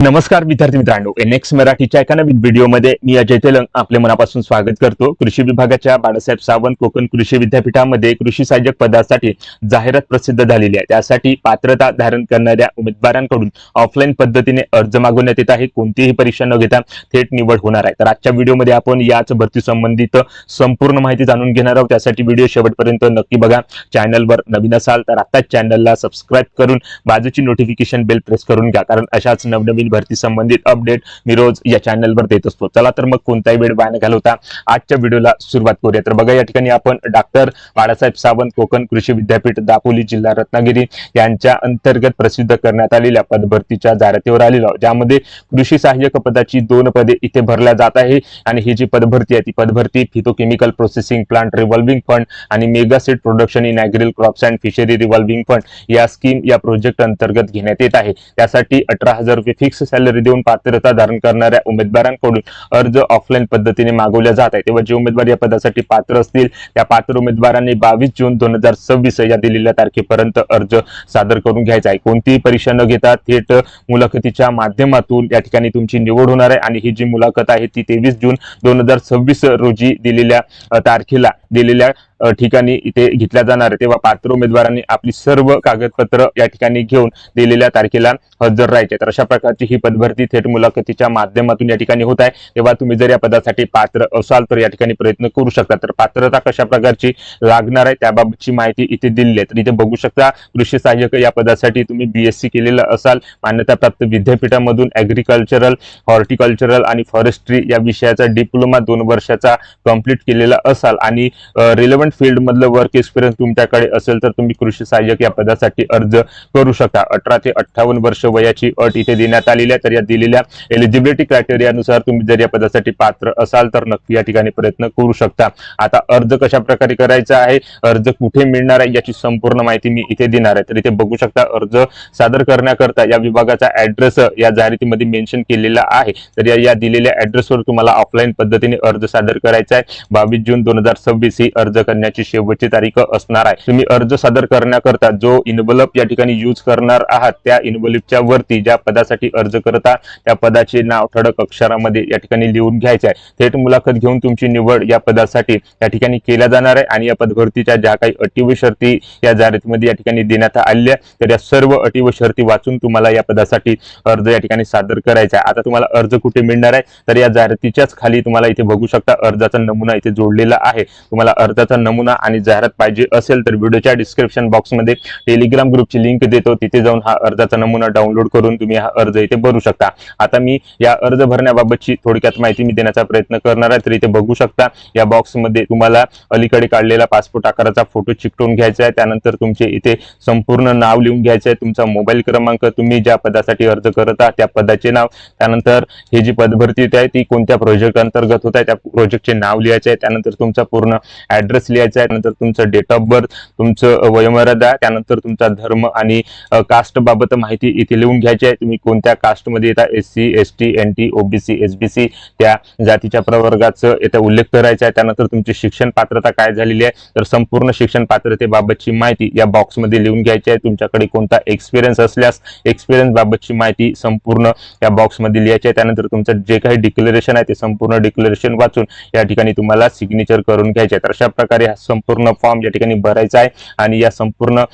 नमस्कार विद्यार्थी मित्रांनो, एनएक्स मराठीच्या एका नवीन व्हिडिओमध्ये मी अजय तेलंग आपले मनापासून स्वागत करतो। कृषी विभागाच्या बाळासाहेब सावंत कोकण कृषी विद्यापीठामध्ये कृषी सहाय्यक पदासाठी जाहिरात प्रसिद्ध झालेली आहे। त्यासाठी पात्रता धारण करणाऱ्या उमेदवारांकडून ऑफलाईन पद्धतीने अर्ज मागवण्यात येत आहे। कोणतीही परीक्षा न घेता थेट निवड होणार आहे। तर आजच्या व्हिडिओमध्ये आपण याच भरती संबंधित संपूर्ण माहिती जाणून घेणार आहोत। त्यासाठी व्हिडिओ शेवटपर्यंत नक्की बघा। चॅनलवर नवीन असाल तर आताच चॅनलला सबस्क्राइब करून बाजूची नोटिफिकेशन बेल प्रेस करून घ्या, कारण अशाच नवनवीन भरती संबंधित अपडेट मी रोज या चॅनलवर देत असतो। चला तर मग कोणताही वेळ वाया न घालवता आजच्या व्हिडिओला सुरुवात करूया। तर बघा, या ठिकाणी आपण डॉक्टर बाळासाहेब सावंत कोकण कृषी विद्यापीठ दापोली जिल्हा रत्नागिरी यांच्या अंतर्गत प्रसिद्ध करण्यात आलेल्या पदभरतीच्या जाहिरातीवर आलेलो आहोत, ज्यामध्ये कृषी सहाय्यक पदाची 2 पदे इथे भरल्या जात आहे। आणि ही जी पदभरती आहे ती पदभरती फिटोकेमिकल प्रोसेसिंग प्लांट रिव्हॉल्विंग फंड आणि mega seed production in agriculture crops and fishery revolving fund या स्कीम या प्रोजेक्ट अंतर्गत घेण्यात येत आहे। त्यासाठी 18,000 रुपये फिक्स सॅलरी देऊन पात्रता धारण करणाऱ्या उमेदवारांकडून अर्ज ऑफलाईन पद्धतीने मागवला जात आहे। तेव्हा जे उमेदवार या पदासाठी पात्र असतील त्या पात्र उमेदवारांनी 22 जून 2026 या दिलेल्या तारखेपर्यंत अर्ज सादर करून घ्यायचा आहे। कोणतीही परीक्षा न घेता थेट मुलाखतीच्या माध्यमातून या ठिकाणी तुमची निवड होणार आहे। आणि ही जी मुलाखत आहे ती 23 जून 2026 रोजी दिलेल्या तारखेला दिलेल्या ठिकाणी इथे घेतल्या जाणार आहे। तेव्हा पात्र उमेदवारांनी आपली सर्व कागदपत्र या ठिकाणी घेऊन दिलेल्या तारखेला हजर राहायचे। तर अशा प्रकारची ही पदभरती थेट मुलाखतीच्या माध्यमातून या ठिकाणी होत आहे। तेव्हा तुम्ही जर या पदासाठी पात्र असाल तर या ठिकाणी प्रयत्न करू शकता। तर पात्रता कशा प्रकारची लागणार आहे त्याबाबतची माहिती इथे दिली आहे। तर इथे बघू शकता, कृषी सहाय्यक या पदासाठी तुम्ही BSc केलेलं असाल, मान्यताप्राप्त विद्यापीठामधून ॲग्रिकल्चरल, हॉर्टिकल्चरल आणि फॉरेस्ट्री या विषयाचा डिप्लोमा 2 वर्षाचा कंप्लीट केलेला असाल आणि रिलेव्हंट फील्ड मधलं वर्क एक्सपिरियन्स तुमच्याकडे असेल तर तुम्ही कृषी सहाय्यक या पदासाठी अर्ज करू शकता। 18 ते 58 वर्ष वयाची अट इथे देण्यात आलेली आहे। तर या दिलेल्या एलिजिबिलिटी क्रायटेरियानुसार तुम्ही जर या पदासाठी पात्र असाल तर नक्की या ठिकाणी प्रयत्न करू शकता। आता अर्ज कशा प्रकारे करायचा आहे, अर्ज कुठे मिळणार आहे याची संपूर्ण माहिती मी इथे देणार आहे। तर इथे बघू शकता, अर्ज सादर करण्याकरता या विभागाचा ऍड्रेस या जाहिरातीमध्ये मेन्शन केलेला आहे। तर या दिलेल्या ऍड्रेसवर तुम्हाला ऑफलाईन पद्धतीने अर्ज सादर करायचा आहे। 22 जून 2026 ही अर्ज करण्याची शेवटची तारीख असणार आहे। तुम्ही अर्ज सादर करण्याकरता जो इन्व्हलप या ठिकाणी यूज करणार आहात त्या इन्व्हलपच्या वरती ज्या पदासाठी अर्ज करता त्या पदाचे नाव ठळक अक्षरामध्ये या ठिकाणी लिहून घ्यायचे आहे। थेट मुलाखत घेऊन तुमची निवड या पदासाठी या ठिकाणी केल्या जाणार आहे। आणि या पदभरतीच्या ज्या काही अटी व शर्ती या जाहिरातीमध्ये या ठिकाणी देण्यात आल्या तर या सर्व अटी व शर्ती वाचून तुम्हाला या पदासाठी अर्ज या ठिकाणी सादर करायचा आहे। आता तुम्हाला अर्ज कुठे मिळणार आहे तर या जाहिरातीच्याच खाली तुम्हाला इथे बघू शकता अर्जाचा नमुना इथे जोडलेला आहे। तुम्हाला अर्जाचा नमुना आणि जाहिरात पाहिजे असेल तर व्हिडिओच्या डिस्क्रिप्शन बॉक्समध्ये टेलिग्राम ग्रुपची लिंक देतो, तिथे जाऊन हा अर्जाचा नमुना डाउनलोड करून तुम्ही हा अर्ज इथे भरू शकता। आता मी या अर्ज भरण्याबाबतची थोडक्यात माहिती मी देण्याचा प्रयत्न करणार आहे। तर इथे बघू शकता, या बॉक्समध्ये तुम्हाला अलीकडे काढलेला पासपोर्ट आकाराचा फोटो चिकटवून घ्यायचा आहे। त्यानंतर तुमचे इथे संपूर्ण नाव लिहून घ्यायचे आहे, तुमचा मोबाईल क्रमांक, तुम्ही ज्या पदासाठी अर्ज करत आहात त्या पदाचे नाव, त्यानंतर ही जी पदभरती आहे ती कोणत्या प्रोजेक्ट अंतर्गत होत आहे त्या प्रोजेक्टचे नाव लिहायचे आहे, त्यानंतर तुमचा पूर्ण ऍड्रेस लिहायचा आहे, त्यानंतर तुमचं डेट ऑफ बर्थ, तुमचं वयोमर्यादा, त्यानंतर तुमचा धर्म आणि कास्ट बाबत माहिती इथे लिहून घ्यायची आहे। तुम्ही कोणत्या कास्ट मध्ये येता, SC ST NT OBC SBC त्या जातीच्या प्रवर्गाचा इथे उल्लेख करायचा आहे। त्यानंतर तुमची शिक्षण पात्रता काय झालेली आहे तर संपूर्ण शिक्षण पात्रतेबाबतची माहिती या बॉक्स मध्ये लिहून घ्यायची आहे। तुमच्याकडे कोणता एक्सपिरियन्स असल्यास एक्सपिरियन्स बाबतची माहिती संपूर्ण या बॉक्स मध्ये लिहायची आहे। त्यानंतर तुमचं जे काही डिक्लेरेशन आहे ते संपूर्ण डिक्लेरेशन वाचून या ठिकाणी तुम्हाला सिग्नेचर करून घ्यायचे आहे। तर अशा प्रकारे हा संपूर्ण फॉर्म या ठिकाणी भरायचा आहे। आणि या संपूर्ण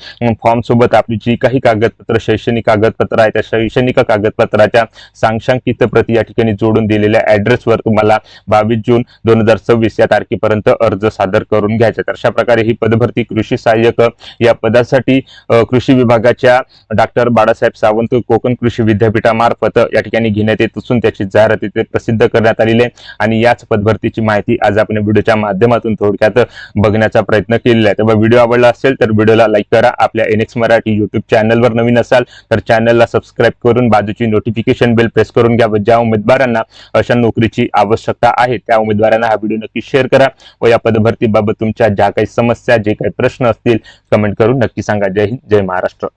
फॉर्म सोबत आपली जी काही कागदपत्र, शैक्षणिक कागदपत्र आहे त्या शैक्षणिक कागदपत्राच्या सांशांकित प्रती या ठिकाणी जोडून दिलेल्या ऍड्रेसवर तुम्हाला 22 जून 2026 या तारखेपर्यंत अर्ज सादर करून घ्यायचा। तर अशा प्रकारे ही पदभरती कृषी सहाय्यक या पदासाठी कृषी विभागाच्या डॉक्टर बाळासाहेब सावंत कोकण कृषी विद्यापीठामार्फत या ठिकाणी घेण्यात येत असून त्याची जाहिरात इथे प्रसिद्ध करण्यात आलेली आहे। आणि याच पदभरतीची माहिती आज आपण व्हिडिओच्या माध्यमातून थोडक्यात बघण्याचा प्रयत्न केलेला आहे। तेव्हा व्हिडिओ आवडला असेल तर व्हिडिओला लाईक करा। आपल्या एनएक्स मराठी YouTube चॅनलवर नवीन असाल तर चॅनलला सबस्क्राइब करून बाजूची नोटिफिकेशन बेल प्रेस करून घ्या व ज्या उमेदवारांना अशा नोकरीची आवश्यकता आहे त्या उमेदवारांना हा व्हिडिओ नक्की शेअर करा व या पदभरतीबाबत तुमच्या ज्या काही समस्या, जे काही प्रश्न असतील कमेंट करून नक्की सांगा। जय हिंद, जय महाराष्ट्र।